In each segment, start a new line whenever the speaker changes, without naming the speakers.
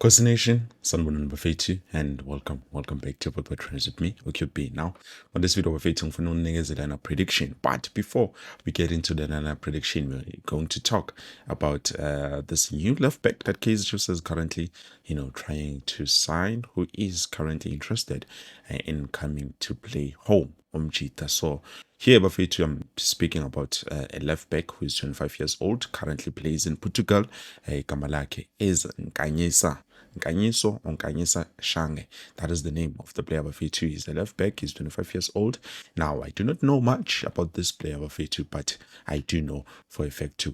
Question Nation, Sanbon Bafetu, and welcome back to Football Trends with me, OQB. Now, on this video, we're facing for no niggas lineup prediction. But before we get into the lineup prediction, we're going to talk about this new left back that Kaizer is currently, trying to sign, who is currently interested in coming to play home. So here, Bafetu, I'm speaking about a left back who is 25 years old, currently plays in Portugal. Kamalake is Nkanyisa Shange. That is the name of the player Bafetu. He's a left back. He's 25 years old. Now, I do not know much about this player Bafetu, but I do know for a fact to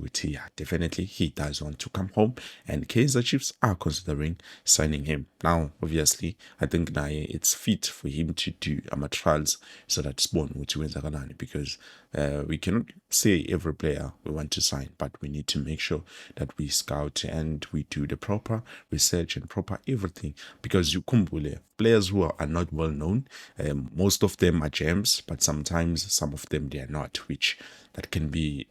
definitely he does want to come home, and Kaizer Chiefs are considering signing him. Now, obviously, I think now it's fit for him to do trials so that Spawn would win the because we cannot say every player we want to sign, but we need to make sure that we scout and we do the proper research and proper everything, because you kumbule players who are not well known, most of them are gems, but sometimes some of them they are not, which that can be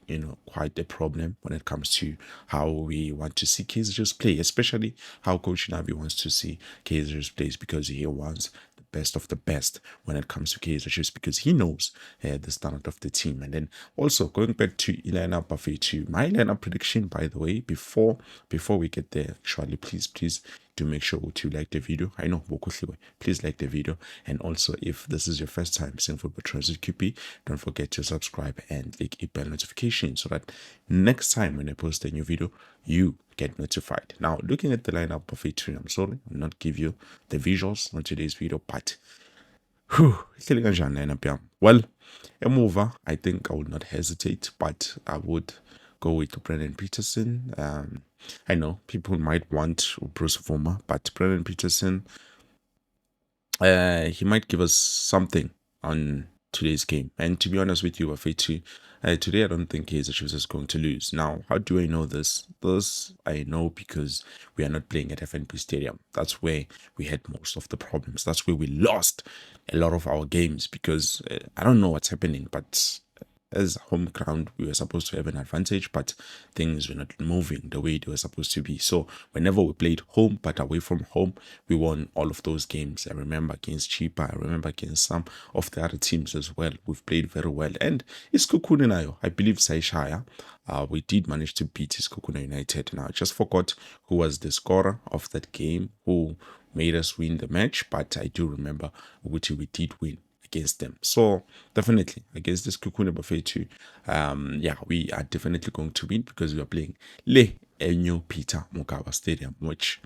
quite a problem when it comes to how we want to see Kaizer play, especially how Coach Nabi wants to see Kaizer plays, because he wants the best of the best when it comes to Kaizer, because he knows the standard of the team. And then also going back to lineup Buffet, to my lineup prediction, by the way, before we get there, actually, please do make sure to like the video. I know, please like the video. And also, if this is your first time seeing Football Trends with QP, don't forget to subscribe and click a bell notification so that next time when I post a new video, you get notified. Now, looking at the lineup of A2, I'm sorry, I'll not give you the visuals on today's video, but well, a mover, I think I would not hesitate, but I would go with Brendan Peterson. I know people might want Bruce Voma, but Brendan Peterson, he might give us something on today's game. And to be honest with you, Afetu, today I don't think Kaizer Chiefs is going to lose. Now, how do I know this? This I know because we are not playing at FNP Stadium. That's where we had most of the problems. That's where we lost a lot of our games, because I don't know what's happening, but as home ground, we were supposed to have an advantage, but things were not moving the way they were supposed to be. So whenever we played home but away from home, we won all of those games. I remember against Chipa, I remember against some of the other teams as well. We've played very well. And Iskukuna nayo, I believe Saishaya, we did manage to beat Iskukuna United. Now, I just forgot who was the scorer of that game, who made us win the match, but I do remember which we did win against them. So definitely against this Kukune Buffet too, we are definitely going to win, because we are playing Le Enyo Peter Mukawa Stadium, which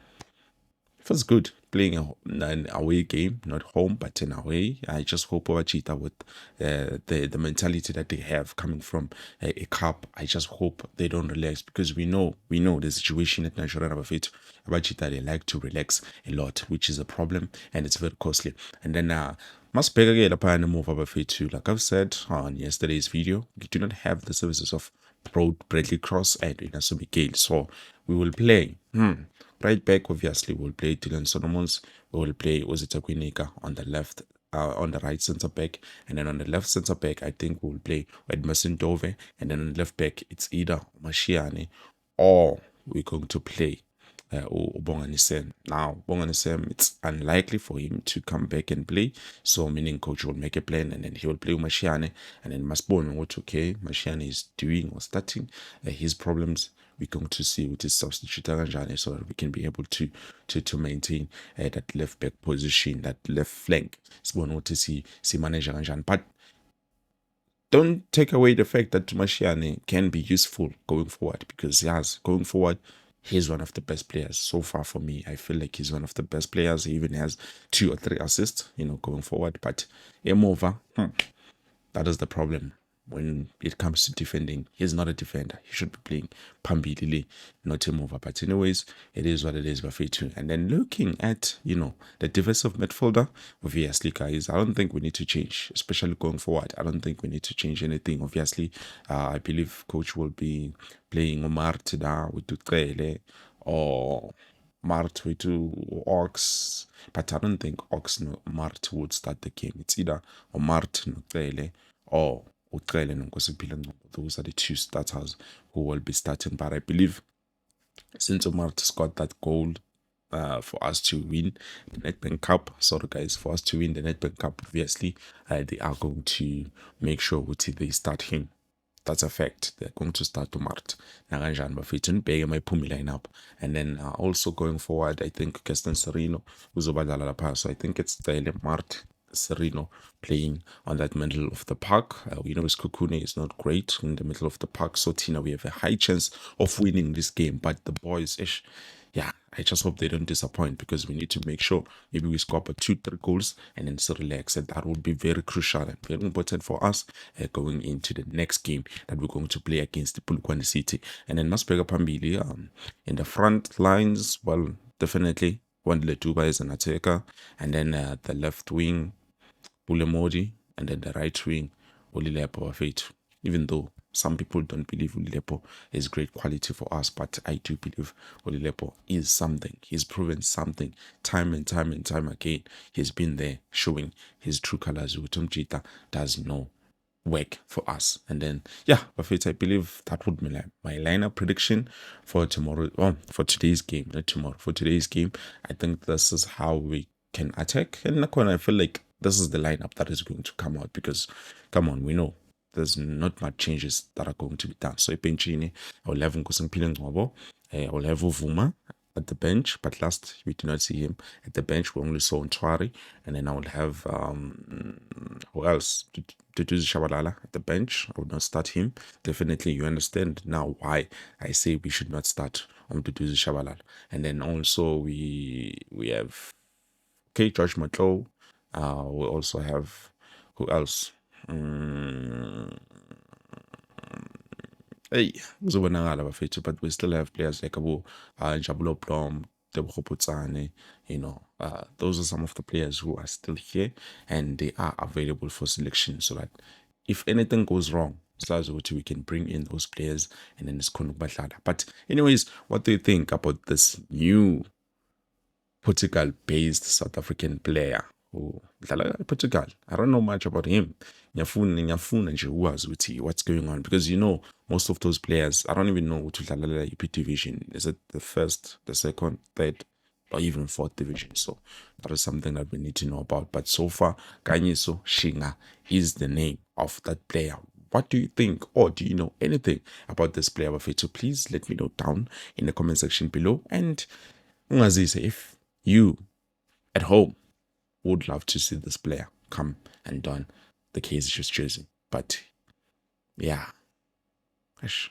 feels good, playing an away game, not home but an away. I just hope our Cheetah, with the mentality that they have coming from a cup, I just hope they don't relax, because we know the situation at Naturena Buffet. About Cheetah, they like to relax a lot, which is a problem, and it's very costly. And then must pay again upon move over too. Like I've said on yesterday's video, we do not have the services of Bradley Cross and Inasumi Gale, so we will play right back. Obviously, we'll play Dylan Solomons. We will play Ozita Kwinika on the left, on the right center back, and then on the left center back, I think we'll play Edmerson Dove, and then on the left back, it's either Mashiane or we're going to play Ubonganisem. Now, Ubonganisem, it's unlikely for him to come back and play. So, meaning coach will make a plan and then he will play Mashiane, and then Masbon, what okay, Mashiane is doing or starting his problems. We're going to see with his substitute so that we can be able to maintain that left back position, that left flank. What to see manager, but don't take away the fact that Mashiane can be useful going forward, because yes, going forward, he's one of the best players so far for me. I feel like he's one of the best players. He even has 2 or 3 assists, going forward. But Emova, that is the problem. When it comes to defending, he's not a defender. He should be playing Pambilili, not a mover. But anyways, it is what it is, Bafetu. And then looking at, the defensive midfielder, obviously, guys, I don't think we need to change, especially going forward. I don't think we need to change anything. Obviously, I believe coach will be playing Omar Tida with Tutrele, or Mart with Ox. But I don't think Ox no Mart would start the game. It's either Omar Tutrele or those are the 2 starters who will be starting. But I believe since Omar got that goal for us to win the Nedbank Cup. Sorry, guys, for us to win the Nedbank Cup, obviously, they are going to make sure they start him. That's a fact. They're going to start to Mart. Naganjan Bafitun, Bega my Pumi lineup. And then also going forward, I think Gaston Sereno, Uzobadala Pass. So I think it's the Mart Sereno playing on that middle of the park. We know his Kukune is not great in the middle of the park. So Tina, we have a high chance of winning this game. But the boys, ish, yeah, I just hope they don't disappoint, because we need to make sure maybe we score up 2-3 goals and then still relax. And that would be very crucial and very important for us going into the next game that we're going to play against the Polokwane City. And then Maspega Pambili in the front lines, well, definitely Wandile Tuba is an attacker. And then the left wing, Bulemodi, and then the right wing, Olilepo Afeit. Even though some people don't believe Olilepo is great quality for us, but I do believe Olilepo is something. He's proven something time and time and time again. He's been there showing his true colors. Utumjita does know work for us. And then yeah, Buffett, I believe that would be my lineup prediction for tomorrow. For today's game, not tomorrow. For today's game, I think this is how we can attack. And I feel like this is the lineup that is going to come out, because come on, we know there's not much changes that are going to be done. So ebenchini, I'll have Nkosipile Ngcobo, I'll have Uvuma at the bench, but last we did not see him at the bench. We only saw Ntwari, and then I will have who else? Duduzi Shabalala at the bench. I would not start him. Definitely, you understand now why I say we should not start on Duduzi Shabalala. And then also we have George Matlow. We also have who else? Hey, uzobonakala bafethu, but we still have players like Abu Jabulo Blom, Tebogo Putsane, those are some of the players who are still here and they are available for selection, so that if anything goes wrong, we can bring in those players and then it's Konuk. But anyways, what do you think about this new Portugal-based South African player who dlala Portugal? I don't know much about him. Ngiyafuna nje ukwazi ukuthi what's going on, because most of those players, I don't even know to dlala EP division. Is it the first, the second, third, or even fourth division? So that is something that we need to know about. But so far, Kanyiso Shinga is the name of that player. What do you think, or do you know anything about this player? So please let me know down in the comment section below. And if you at home would love to see this player come and don the Kaizer jersey. But yeah, it's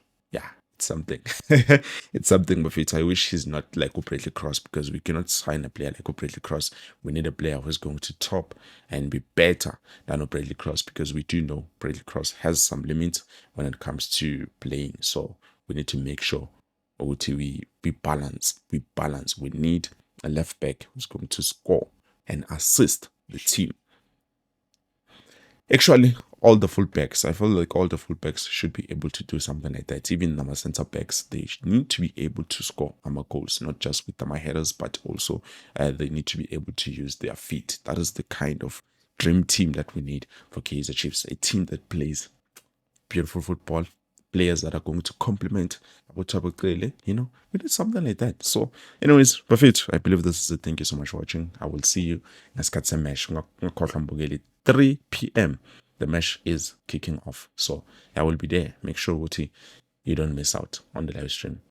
something. It's something, but I wish he's not like Bradley Cross, because we cannot sign a player like Bradley Cross. We need a player who's going to top and be better than Bradley Cross, because we do know Bradley Cross has some limits when it comes to playing. So we need to make sure we balance. We need a left back who's going to score and assist the team. Actually, all the fullbacks, I feel like all the fullbacks should be able to do something like that. Even our center backs, they need to be able to score goals, not just with my headers, but also they need to be able to use their feet. That is the kind of dream team that we need for Kaizer Chiefs. A team that plays beautiful football, players that are going to complement we need something like that. So anyways, perfect. I believe this is it. Thank you so much for watching. I will see you next match. 3 p.m. the match is kicking off, so I will be there. Make sure you don't miss out on the live stream.